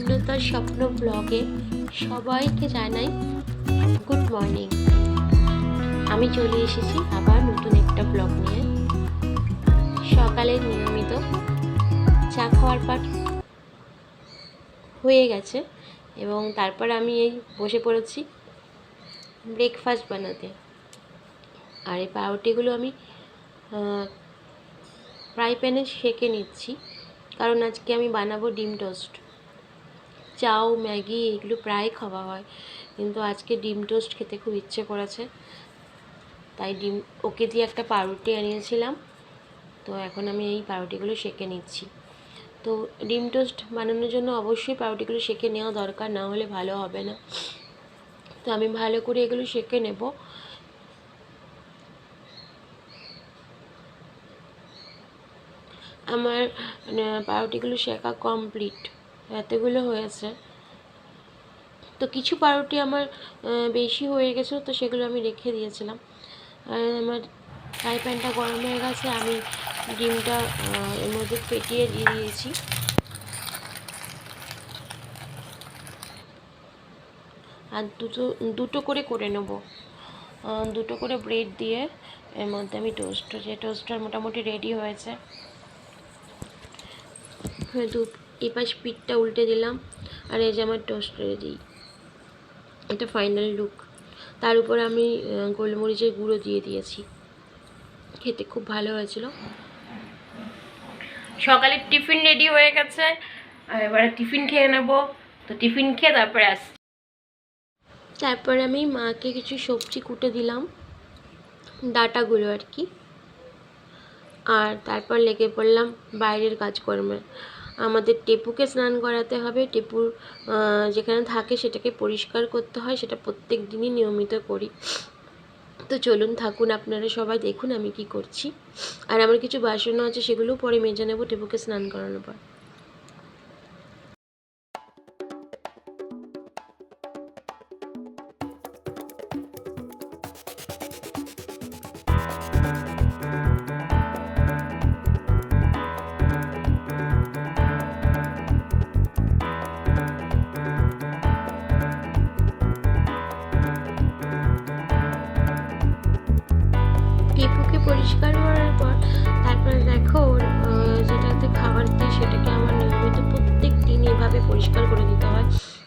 শূন্যতার স্বপ্ন ব্লগে সবাইকে জানাই গুড মর্নিং। আমি চলে এসেছি আবার নতুন একটা ব্লগ নিয়ে। সকালের নিয়মিত চা খাওয়ার পাট হয়ে গেছে এবং তারপর আমি এই বসে পড়েছি ব্রেকফাস্ট বানাতে। আর এই পাউরুটিগুলো আমি ফ্রাই প্যানে সেঁকে নিচ্ছি, কারণ আজকে আমি বানাবো ডিম টোস্ট। চাও ম্যাগি এগুলো প্রায় খাওয়া হয়, কিন্তু আজকে ডিম টোস্ট খেতে খুব ইচ্ছে করেছে, তাই ওকে দিয়ে একটা পাউরুটি আনিয়েছিলাম। তো এখন আমি এই পাউরুটিগুলো সেঁকে নিচ্ছি। তো ডিম টোস্ট বানানোর জন্য অবশ্যই পাউরুটিগুলো সেঁকে নেওয়া দরকার, না হলে ভালো হবে না। তো আমি ভালো করে এগুলো সেঁকে নেব। আমার পাউরুটিগুলো সেঁকা কমপ্লিট, এতগুলো হয়েছে। তো কিছু পাউরুটি আমার বেশি হয়ে গেছিলো, তো সেগুলো আমি রেখে দিয়েছিলাম। আর আমার ফ্রাই প্যানটা গরম হয়ে গেছে, আমি ডিমটা এর মধ্যে ফেটিয়ে দিয়ে দিয়েছি। আর দুটো করে নেব, দুটো করে ব্রেড দিয়ে এর মধ্যে আমি টোস্টটা মোটামুটি রেডি হয়েছে। এপাশ পিঠটা উল্টে দিলাম, আর এই যে আমার টোস্ট রেডি। এটা ফাইনাল লুক। তার উপর আমি গোলমরিচের গুঁড়ো দিয়ে দিয়েছি, খেতে খুব ভালো হয়েছিল। সকালের টিফিন রেডি হয়ে গেছে, আর এবারে টিফিন খেয়ে নেব। তো টিফিন খেয়ে তারপরে আমি মাকে কিছু সবজি কুটে দিলাম, ডাটাগুলো আর কি। আর তারপর লেগে পড়লাম বাইরের কাজকর্মে। আমাদের টেপুকে স্নান করাতে হবে, টেপুর যেখানে থাকে সেটাকে পরিষ্কার করতে হয়, সেটা প্রত্যেক দিনই নিয়মিত করি। তো চলুন, থাকুন আপনারা সবাই, দেখুন আমি কি করছি। আর আমার কিছু বাসনও আছে, সেগুলোও পরে মেজে নেব টেপুকে স্নান করানোর পর। টেপুকে পরিষ্কার করার পর তারপরে দেখো যেটাতে খাবার দিই সেটাকে আমার নিয়মিত প্রত্যেক দিন এভাবে পরিষ্কার করে দিতে হয়,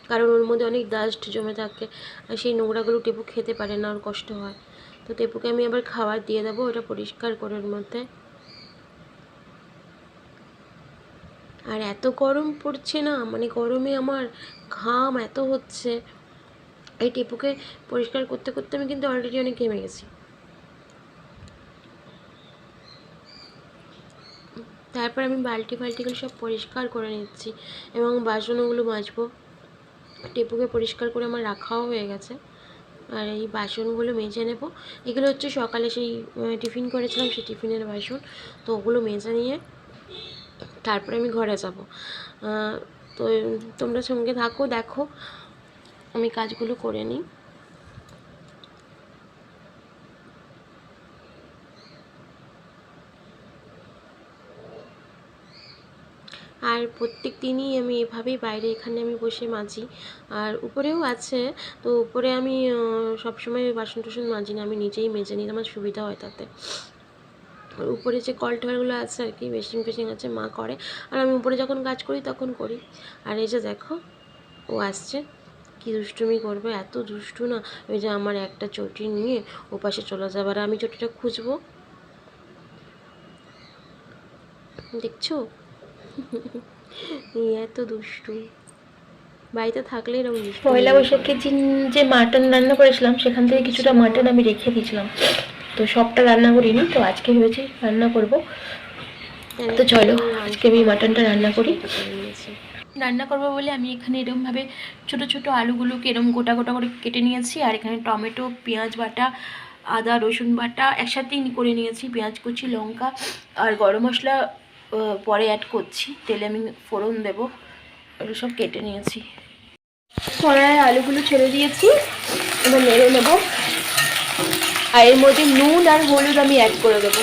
কারণ ওর মধ্যে অনেক ডাস্ট জমে থাকে, আর সেই নোংরাগুলো টেপু খেতে পারে না, ওর কষ্ট হয়। তো টেপুকে আমি আবার খাবার দিয়ে দেবো ওটা পরিষ্কার করে ওর মধ্যে। আর এত গরম পড়ছে না, মানে গরমে আমার ঘাম এত হচ্ছে, এই টেপুকে পরিষ্কার করতে করতে আমি কিন্তু অলরেডি অনেক ঘেমে গেছি। তারপর আমি বালতিগুলো সব পরিষ্কার করে নিচ্ছি এবং বাসনগুলো মাজবো। টেপুকে পরিষ্কার করে আমার রাখাও হয়ে গেছে, আর এই বাসনগুলো মেজে নেব। এগুলো হচ্ছে সকালে সেই টিফিন করেছিলাম, সেই টিফিনের বাসন। তো ওগুলো মেজে নিয়ে তারপরে আমি ঘরে যাব। তো তোমরা সঙ্গে থাকো, দেখো আমি কাজগুলো করে নিই। আর প্রত্যেক দিনই আমি এভাবেই বাইরে এখানে আমি বসে মাজি, আর উপরেও আছে। তো উপরে আমি সবসময় বাসন টাসন মাজি না, আমি নিজেই মেজে নিই, আমার সুবিধা হয় তাতে। আর উপরে যে কল টলগুলো আছে আর কি, বেসিং ফেসিং আছে, মা করে, আর আমি উপরে যখন কাজ করি তখন করি। আর এই যে দেখো ও আসছে, কি দুষ্টুমি করবে, এত দুষ্টু না। ওই যে আমার একটা চটি নিয়ে ও পাশে চলে যাবে, আর আমি চটিটা খুঁজবো, দেখছো এত দুষ্টু, বাড়িতে থাকলে এরকম দুষ্টু। পয়লা বৈশাখের দিন যে মাটন রান্না করেছিলাম সেখান থেকে কিছুটা মাটন আমি রেখে দিয়েছিলাম, তো সবটা রান্না করিনি, তো আজকে ভেবেছি রান্না করব। তো চলো আজকে আমি মাটনটা রান্না করি। রান্না করবো বলে আমি এখানে এরকমভাবে ছোট ছোট আলুগুলোকে এরকম গোটা গোটা করে কেটে নিয়েছি, আর এখানে টমেটো, পেঁয়াজ বাটা, আদা রসুন বাটা একসাথেই করে নিয়েছি, পেঁয়াজ কুচি, লঙ্কা আর গরম মশলা পরে অ্যাড করছি, তেলে আমি ফোড়ন দেবো, এগুলো সব কেটে নিয়েছি। কড়াইয়ে আলুগুলো ছেড়ে দিয়েছি, এবার নেড়ে নেবো, আর এর মধ্যে নুন আর হলুদ আমি অ্যাড করে দেবো।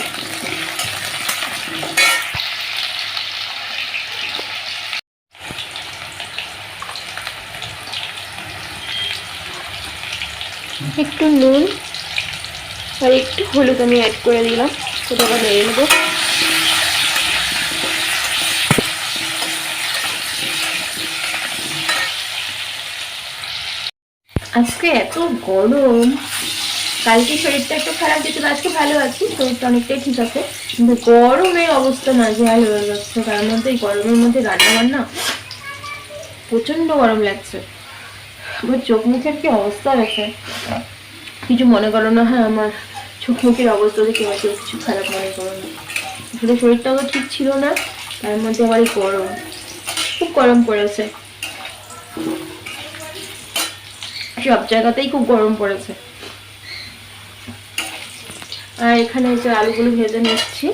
একটু নুন আর একটু হলুদ আমি অ্যাড করে দিলাম, সেটা আবার নেড়ে নেবো। আজকে এত গরম, কালকে শরীরটা একটু খারাপ গেছিল, আজকে ভালো আছি, শরীরটা অনেকটাই ঠিক আছে, কিন্তু গরমের অবস্থা নাজেহাল হয়ে যাচ্ছে। তার মধ্যে এই গরমের মধ্যে রান্না বান্না, প্রচন্ড গরম লাগছে। আমার চোখ মুখের কি অবস্থা হয়েছে, কিছু মনে করো না। হ্যাঁ, আমার চোখ মুখের অবস্থা দেখে কেউ কিছু খারাপ মনে করো না। আসলে শরীরটাও তো ঠিক ছিল না, তার মধ্যে আবার এই গরম, খুব গরম পড়েছে, সব জায়গাতেই খুব গরম পড়েছে। আর এখানে যে আলুগুলো ভেজে নিচ্ছি।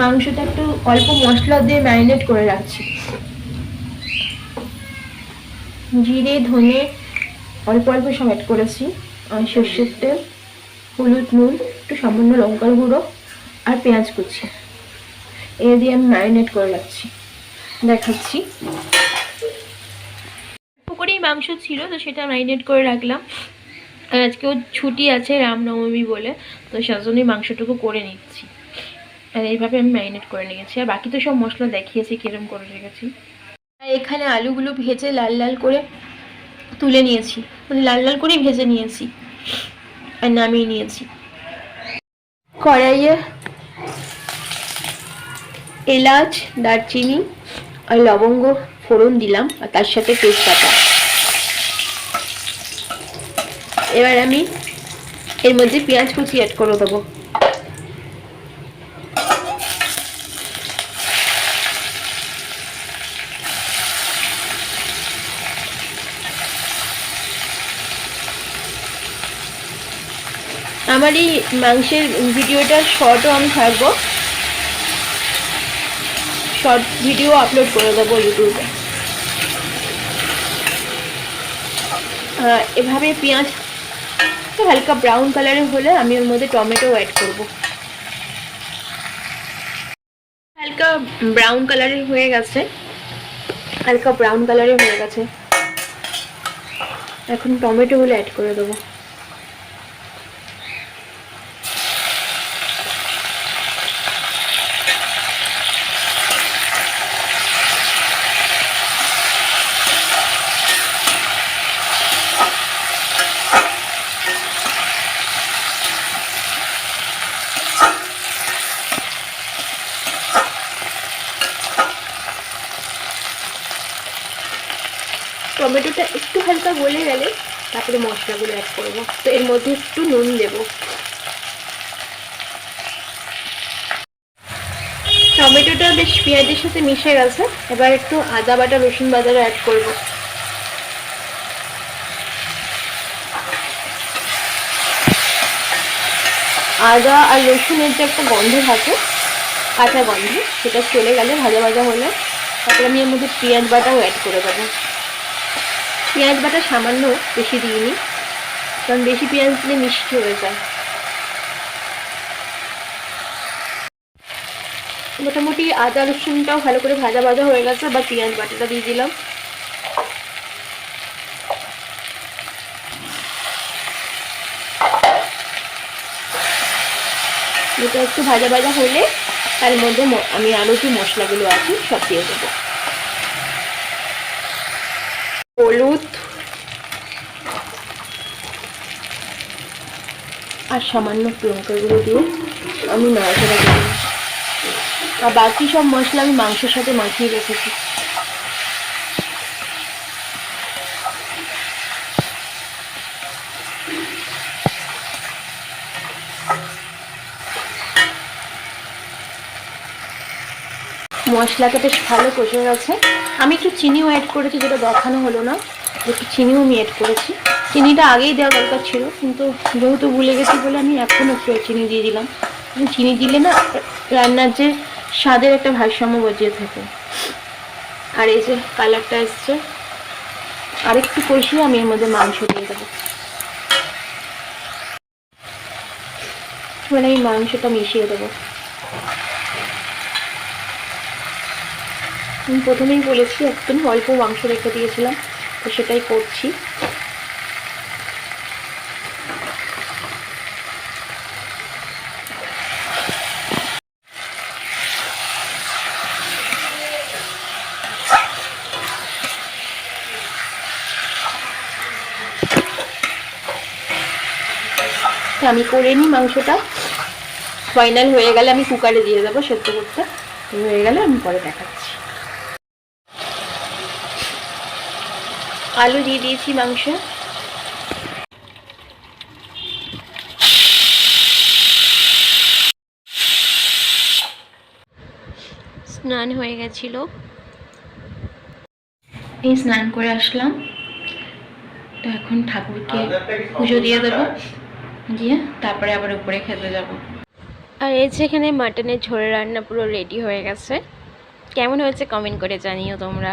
মাংসটা একটু অল্প মশলা দিয়ে ম্যারিনেট করে রাখছি। জিরে ধনে অল্প অল্প সব অ্যাড করেছি, আর সর্ষের তেল, হলুদ, নুন, একটু সামান্য লঙ্কার গুঁড়ো আর পেঁয়াজ কুচি, এ দিয়ে আমি ম্যারিনেট করে রাখছি, দেখাচ্ছি। পুকুরেই মাংস ছিল, তো সেটা ম্যারিনেট করে রাখলাম। আর আজকেও ছুটি আছে রামনবমী বলে, তো সেজন্যই মাংসটুকু করে নিচ্ছি। আর এইভাবে আমি ম্যারিনেট করে নিয়েছি, আর বাকি তো সব মশলা দেখিয়েছি কিরম করে রেখেছি। আর এখানে আলুগুলো ভেজে লাল লাল করে তুলে নিয়েছি, মানে লাল লাল করেই ভেজে নিয়েছি আর নামিয়ে নিয়েছি। কড়াইয়ে এলাচ, দারচিনি আর লবঙ্গ ফোড়ন দিলাম, আর তার সাথে তেজপাতা। এবার আমি এর মধ্যে পেঁয়াজ কুচি অ্যাড করে দেবো। আমার এই মাংসের ভিডিওটার শর্টও আমি থাকবো, শর্ট ভিডিও আপলোড করে দেবো ইউটিউবে। এভাবে পেঁয়াজ হালকা ব্রাউন কালারের হলে আমি ওর মধ্যে টমেটো অ্যাড করব। হালকা ব্রাউন কালারের হয়ে গেছে, হালকা ব্রাউন কালারের হয়ে গেছে, এখন টমেটোগুলো অ্যাড করে দেবো। টমেটোটা একটু হালকা গলে গেলে তারপরে মশলাগুলো অ্যাড করবো। তো এর মধ্যে একটু নুন দেবো। টমেটোটা বেশ পেঁয়াজের সাথে মিশে গেছে, এবার একটু আদা বাটা রসুন বাটাটা অ্যাড করবো। আদা আর রসুনের যে একটা গন্ধ থাকে, কাঁচা গন্ধ, সেটা চলে গেলে ভাজা ভাজা হলে তারপরে আমি এর মধ্যে পেঁয়াজ বাটাও অ্যাড করে দেবো। পেঁয়াজ বাটা সামান্য, বেশি দিইনি, কারণ বেশি পেঁয়াজ দিলে মিষ্টি হয়ে যায়। মোটামুটি আদা রসুনটাও ভালো করে ভাজা ভাজা হয়ে গেছে, বা পেঁয়াজ বাটাটা দিয়ে দিলাম। এটা একটু ভাজা ভাজা হলে তার মধ্যে আমি আরও যে মশলাগুলো আছে সব দিয়ে দেবো। হলুদ আর সামান্য লঙ্কার গুঁড়ো দিয়ে আমি নাড়াচাড়া করি, আর বাকি সব মশলা আমি মাংসের সাথে মাখিয়ে রেখেছি। মশলাটা বেশ ভালো কষে গেছে। আমি একটু চিনিও অ্যাড করেছি, যেটা দেখানো হলো না, একটু চিনিও আমি অ্যাড করেছি। চিনিটা আগেই দেওয়া দরকার ছিল, কিন্তু যেহেতু ভুলে গেছি বলে আমি এখন একটু চিনি দিয়ে দিলাম। চিনি দিলে না রান্নার যে স্বাদের একটা ভারসাম্য বজিয়ে থাকে। আর এই যে কালারটা এসছে, আরেকটু কষিয়ে আমি এর মধ্যে মাংস দিয়ে দেবো। মানে আমি মাংসটা মিশিয়ে দেবো। আমি প্রথমেই বলেছি একদম অল্প মাংস রেখে দিয়েছিলাম, তো সেটাই করছি। আমি করে নিই মাংসটা, ফাইনাল হয়ে গেলে আমি কুকারে দিয়ে দেবো সেদ্ধ করতে। হয়ে গেলে আমি পরে দেখাচ্ছি। আলু দিয়ে দিয়েছি মাংস। স্নান হয়ে গেছিল, এই স্নান করে আসলাম, তো এখন ঠাকুরকে পুজো দিয়ে দেবো, দিয়ে তারপরে আবার উপরে খেতে যাব। আর এই যে এখানে মাটনের ঝোল রান্না পুরো রেডি হয়ে গেছে। কেমন হয়েছে কমেন্ট করে জানিও তোমরা।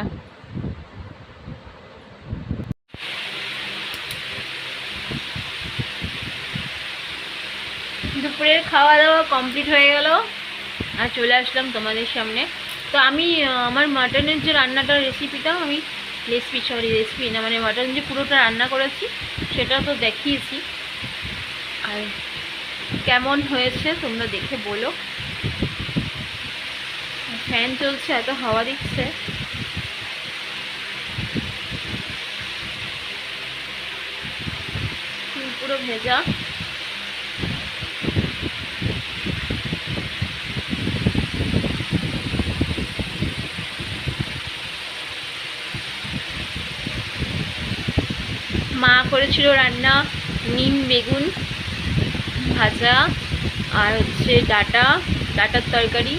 দুপুরের খাওয়া দাওয়া কমপ্লিট হয়ে গেল আর চলে আসলাম তোমাদের সামনে। তো আমি আমার মাটনের যে রান্নাটার রেসিপিটা আমি রেসিপি না, মানে মাটন যে পুরোটা রান্না করেছি সেটা তো দেখিয়েছি। আর কেমন হয়েছে তোমরা দেখে বলো। ফ্যান চলছে, এত হাওয়া দিচ্ছে। পুরো ভেজা। মা করেছিল রান্না নিম বেগুন ভাজা, আর হচ্ছে ডাটার তরকারি,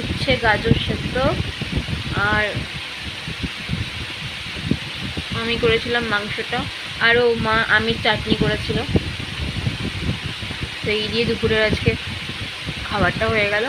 উচ্ছে গাজর সেদ্ধ, আর আমি করেছিলাম মাংসটা, আরও মা আমির চাটনি করেছিল। তো এই দিয়ে দুপুরের আজকে খাবারটা হয়ে গেল।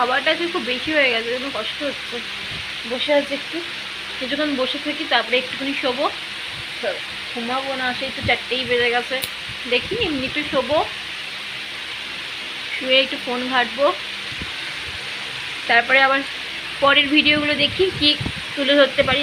খাবারটা আজকে খুব বেশি হয়ে গেছে, জন্য কষ্ট হচ্ছে। বসে আছে একটু, কিছুক্ষণ বসে থাকি, তারপরে একটুখানি শোবো। ঘুমাবো না, সেই তো 4টেই বেজে গেছে। দেখি এমনি একটু শোবো, শুয়ে একটু ফোন ঘাঁটবো, তারপরে আবার পরের ভিডিওগুলো দেখি কি তুলে ধরতে পারি।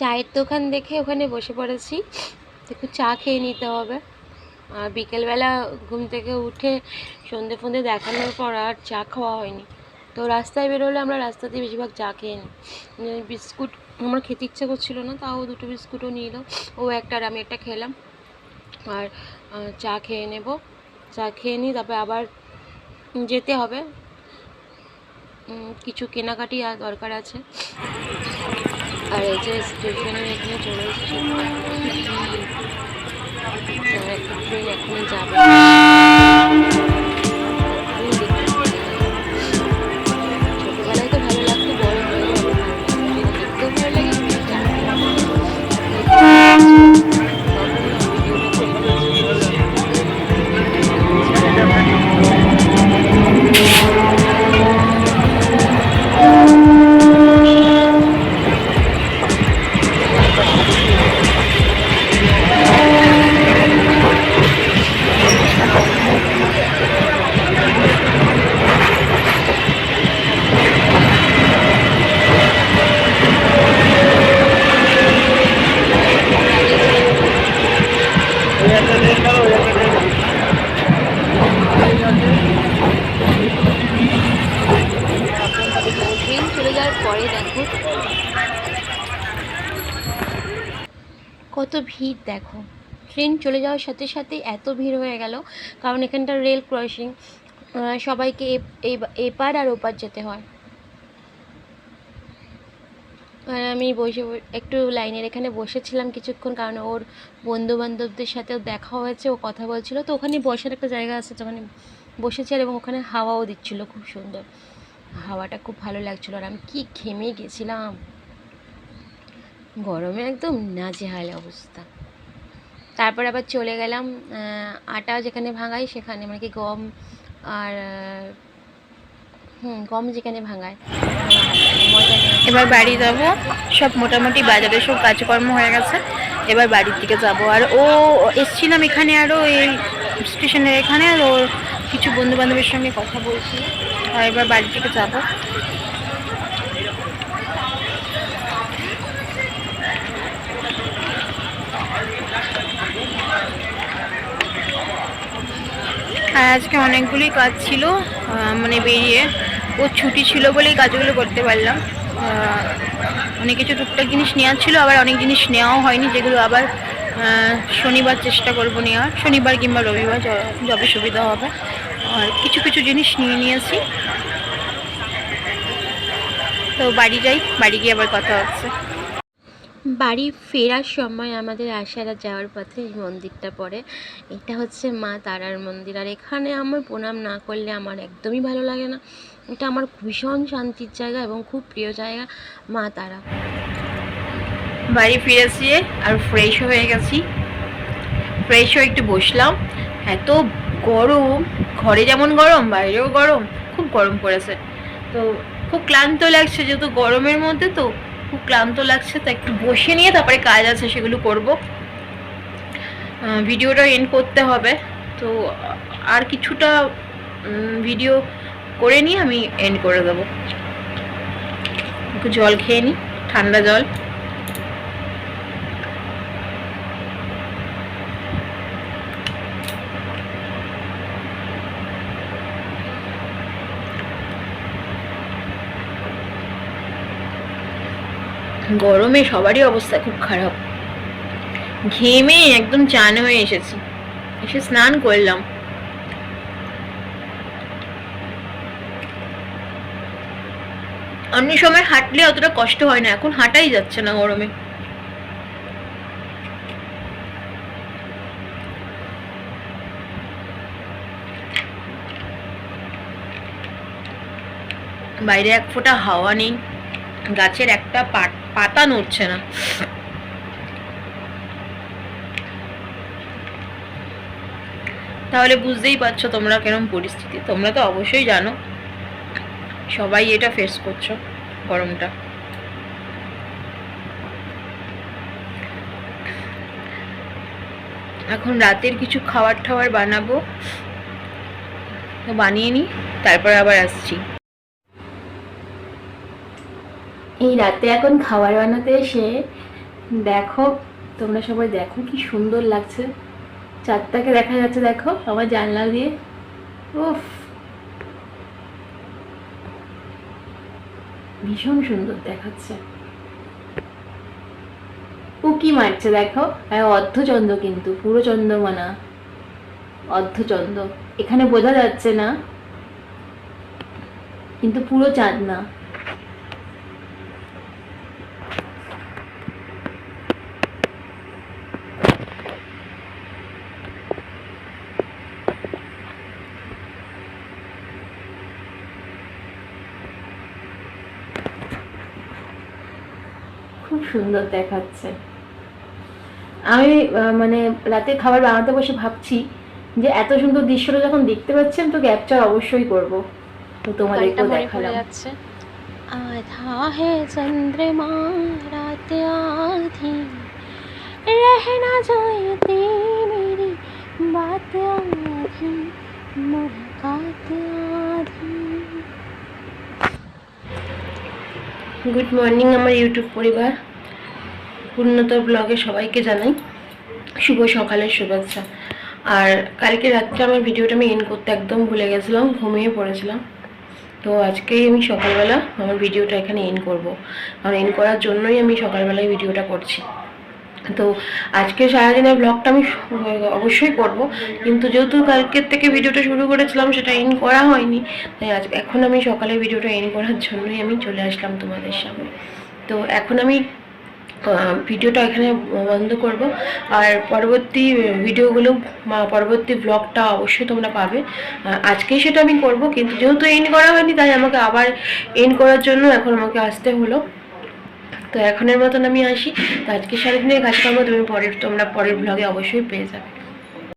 চায়ের দোকান দেখে ওখানে বসে পড়েছি, একটু চা খেয়ে নিতে হবে। আর বিকেলবেলা ঘুম থেকে উঠে সন্ধে ফন্ধে দেখানোর পর আর চা খাওয়া হয়নি। তো রাস্তায় বেরোলে আমরা রাস্তাতেই বেশিরভাগ চা খেয়ে নিই। বিস্কুট আমার খেতে ইচ্ছে করছিলো না, তাও 2টো বিস্কুটও নিয়ে এলো, ও একটা আর আমি একটা খেলাম। আর চা খেয়ে নেব, চা খেয়ে নিই, তারপরে আবার যেতে হবে, কিছু কেনাকাটি আর দরকার আছে। আর এই যে স্টেশনের এখানে চলে এসেছি, একটা ট্রেন এখনই যাবে। ছোটবেলায় তো ভালো লাগতো, বড় হয়ে যাবে দেখতেও ভালো লাগে। কত ভিড় দেখো, ট্রেন চলে যাওয়ার সাথে সাথে এত ভিড় হয়ে গেল, কারণ এখানটা রেল ক্রসিং, সবাইকে এপার আর ওপার যেতে হয়। আর আমি একটু লাইনের এখানে বসেছিলাম কিছুক্ষণ, কারণ ওর বন্ধু বান্ধবদের সাথেও দেখা হয়েছে, ও কথা বলছিল, তো ওখানে বসার একটা জায়গা আছে, তো ওখানে বসেছি। আর এবং ওখানে হাওয়াও দিচ্ছিলো খুব সুন্দর, হাওয়াটা খুব ভালো লাগছিলো। আর আমি কি ঘেমে গেছিলাম, গরমে একদম নাজেহাল অবস্থা। তারপর আবার চলে গেলাম আটা যেখানে ভাঙাই সেখানে, মানে কি গম আর গম যেখানে ভাঙায়। এবার বাড়ি যাব, সব মোটামুটি বাজারে সব কাজকর্ম হয়ে গেছে, এবার বাড়ির দিকে যাব। আর ও এসছিলাম এখানে, আরও এই স্টেশনের এখানে, আর ওর কিছু বন্ধু বান্ধবের সঙ্গে কথা বলছি, আর এবার বাড়ির দিকে যাব। আর আজকে অনেকগুলি কাজ ছিল, মানে বেরিয়ে ও ছুটি ছিল বলেই কাজগুলো করতে পারলাম। অনেক কিছু টুকটাক জিনিস নেওয়ার ছিল, আবার অনেক জিনিস নেওয়াও হয়নি, যেগুলো আবার শনিবার চেষ্টা করব নেওয়ার, শনিবার কিংবা রবিবার যবে সুবিধা হবে। আর কিছু কিছু জিনিস নিয়ে নিয়েছি, তো বাড়ি যাই, বাড়ি গিয়ে আবার কথা হচ্ছে। বাড়ি ফেরার সময় আমাদের আসার আর যাওয়ার পথে এই মন্দিরটা পড়ে, এটা হচ্ছে মা তারার মন্দির। আর এখানে আমার প্রণাম না করলে আমার একদমই ভালো লাগে না, এটা আমার ভীষণ শান্তির জায়গা এবং খুব প্রিয় জায়গা, মা তারা। বাড়ি ফিরেছি আর ফ্রেশ হয়ে গেছি, ফ্রেশ হয়ে একটু বসলাম। এত গরম, ঘরে যেমন গরম বাইরেও গরম, খুব গরম পড়েছে, তো খুব ক্লান্ত লাগছে, যেহেতু গরমের মধ্যে তো খুব ক্লান্ত লাগছে, তো একটু বসে নিয়ে তারপরে কাজ আছে সেগুলো করব। ভিডিওটা এন্ড করতে হবে, তো আর কিছুটা ভিডিও করে নিয়ে আমি এন্ড করে দেবো। একটু জল খেয়ে নিই, ঠান্ডা জল। গরমে সবারই অবস্থা খুব খারাপ, ঘেমে একদম চান হয়ে এসেছি, এসে স্নান করলাম। অন্য সময় হাঁটলে অতটা কষ্ট হয় না, এখন হাঁটাই যাচ্ছে না গরমে। বাইরে এক ফোঁটা হাওয়া নেই, গাছের একটা পাতা নড়ছে না। তাহলে বুঝতেই পারছো তোমরা কেরম পরিস্থিতি, তোমরা তো অবশ্যই জানো, সবাই এটা ফেস করছো গরমটা। এখন রাতের কিছু খাবার টাবার বানাবো, তো বানিয়ে নিই, তারপর আবার আসছি। এই রাতে এখন খাবার বানাতে এসে দেখো, তোমরা সবাই দেখো কি সুন্দর লাগছে, চাঁদটাকে দেখা যাচ্ছে দেখো আমার জানলা দিয়ে। উফ, ভীষণ সুন্দর দেখাচ্ছে। উকি মারছে দেখো, অর্ধচন্দ্র, কিন্তু পুরো চন্দ্রমা না, অর্ধচন্দ্র। এখানে বোঝা যাচ্ছে না, কিন্তু পুরো চাঁদ না। খুব সুন্দর দেখাচ্ছে। আমি মানে রাতে খাবার বানাতে বসে ভাবছি যে এত সুন্দর দৃশ্যটা যখন দেখতে পাচ্ছি আমি তো ক্যাপচার অবশ্যই করব, তো তোমাদেরকেও দেখালাম। आधा है चंद्रमा रात आधी, रह ना जाए मेरी बात आधी, मुलाकात आधी। গুড মর্নিং আমার ইউটিউব পরিবার, পূর্ণতর ব্লগে সবাইকে জানাই শুভ সকালের শুভেচ্ছা। আর কালকে রাত্রে আমার ভিডিওটা আমি এন্ড করতে একদম ভুলে গেছিলাম, ঘুমিয়ে পড়েছিলাম, তো আজকেই আমি সকালবেলা আমার ভিডিওটা এখানে এন্ড করব, আর এন্ড করার জন্যই আমি সকালবেলায় ভিডিওটা করছি। তো আজকে সারাদিনের ব্লগটা আমি অবশ্যই করব, কিন্তু যেহেতু কালকের থেকে ভিডিওটা শুরু করেছিলাম সেটা এন্ড করা হয়নি, তাই আজ এখন আমি সকালে ভিডিওটা এন্ড করার জন্যই আমি চলে আসলাম তোমাদের সামনে। তো এখন আমি ভিডিওটা এখানে বন্ধ করব, আর পরবর্তী ভিডিওগুলো পরবর্তী ব্লগটা অবশ্যই তোমরা পাবে। আজকেই সেটা আমি করব, কিন্তু যেহেতু এন্ড করা হয়নি তাই আমাকে আবার এন্ড করার জন্য এখন আমাকে আসতে হলো। তো এখনের মতন আমি আসি। তো আজকে সারাদিনের কাজকর্ম তোমরা পরের ব্লগে অবশ্যই পেয়ে যাবে।